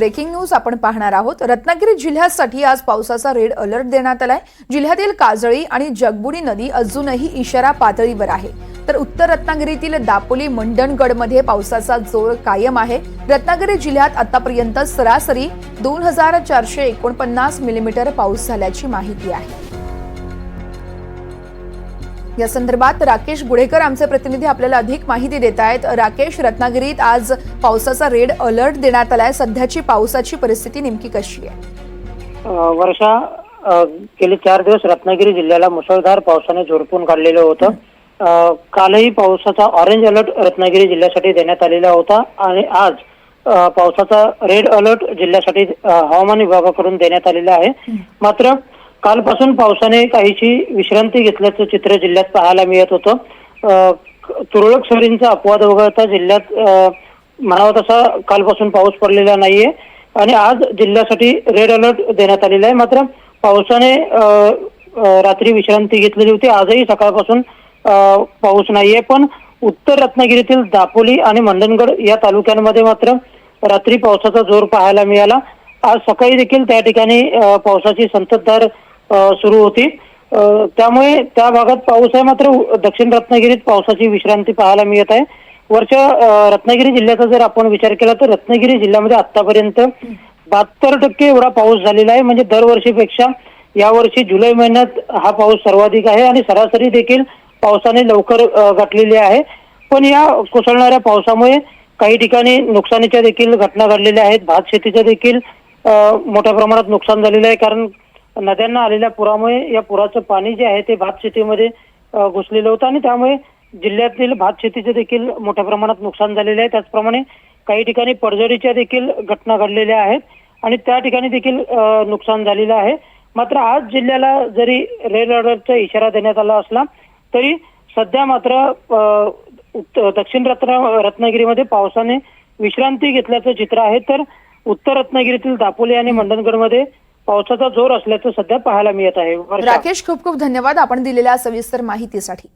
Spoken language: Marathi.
ब्रेकिंग न्यूज आपण पाहणार आहोत। रत्नागिरी जिल्ह्यासाठी आज पावसाचा रेड अलर्ट देण्यात आलाय। जिल्ह्यातील काजळी आणि जगबुडी नदी अजूनही इशारा पातळीवर आहे, तर उत्तर रत्नागिरीतील दापोली मंडणगडमध्ये पावसाचा जोर कायम आहे। रत्नागिरी जिल्ह्यात आतापर्यंत सरासरी 2449 मिलीमीटर पाऊस झाल्याची माहिती आहे। या संदर्भात राकेश गुडेकर आमचे प्रतिनिधी आपल्याला अधिक माहिती देत आहेत। राकेश, रत्नागिरीत आज पावसाचा रेड अलर्ट देण्यात आलाय। सध्याची पावसाची परिस्थिती नेमकी कशी आहे? वर्षा गेले 4 दिवस रत्नागिरी जिल्ह्याला मुसळधार पावसाने झोडपून काढलेलं होतं। कालही पावसाचा ऑरेंज अलर्ट रत्नागिरी जिल्ह्यासाठी देण्यात आलेला होता आणि आज पावसाचा रेड अलर्ट जिल्ह्यासाठी हवामान विभागाकडून देण्यात आलेला आहे। मात्र कालपासून पावसाने काहीशी विश्रांती घेतल्याचं चित्र जिल्ह्यात पाहायला मिळत होतं। तुरळक सरींचा अपवाद वगळता जिल्ह्यात म्हणावा तसा कालपासून पाऊस पडलेला नाहीये आणि आज जिल्ह्यासाठी रेड अलर्ट देण्यात आलेला आहे। मात्र पावसाने रात्री विश्रांती घेतलेली होती। आजही सकाळपासून पाऊस नाहीये, पण उत्तर रत्नागिरीतील दापोली आणि मंडणगड या तालुक्यांमध्ये मात्र रात्री पावसाचा जोर पाहायला मिळाला। आज सकाळी देखील त्या ठिकाणी पावसाची संततधार सुरू होती, त्यामुळे त्या भागात पाऊस आहे। मात्र दक्षिण रत्नागिरीत पावसाची विश्रांती पाहायला मिळत आहे। वरच्या रत्नागिरी जिल्ह्याचा जर आपण विचार केला तर रत्नागिरी जिल्ह्यामध्ये आतापर्यंत 72% एवढा पाऊस झालेला आहे। म्हणजे दरवर्षीपेक्षा यावर्षी जुलै महिन्यात हा पाऊस सर्वाधिक आहे आणि सरासरी देखील पावसाने लवकर गाठलेली आहे। पण या कोसळणाऱ्या पावसामुळे काही ठिकाणी नुकसानीच्या देखील घटना घडलेल्या आहेत। भात शेतीचं देखील मोठ्या प्रमाणात नुकसान झालेलं आहे, कारण नद्यांना आलेल्या पुरामुळे या पुराचं पाणी जे आहे ते भात शेतीमध्ये घुसलेलं होतं आणि त्यामुळे जिल्ह्यातील भात शेतीचे देखील मोठ्या प्रमाणात नुकसान झालेले आहे। त्याचप्रमाणे काही ठिकाणी पडझडीच्या देखील घटना घडलेल्या आहेत आणि त्या ठिकाणी देखील नुकसान झालेलं आहे। मात्र आज जिल्ह्याला जरी रेड अलर्टचा इशारा देण्यात आला असला तरी सध्या मात्र दक्षिण रत्नागिरीमध्ये पावसाने विश्रांती घेतल्याचं चित्र आहे, तर उत्तर रत्नागिरीतील दापोली आणि मंडणगडमध्ये पावसाचा जोर असल्याचं सध्या पाहायला मिळत आहे। राकेश, खूप खूप धन्यवाद आपण दिलेल्या सविस्तर माहितीसाठी।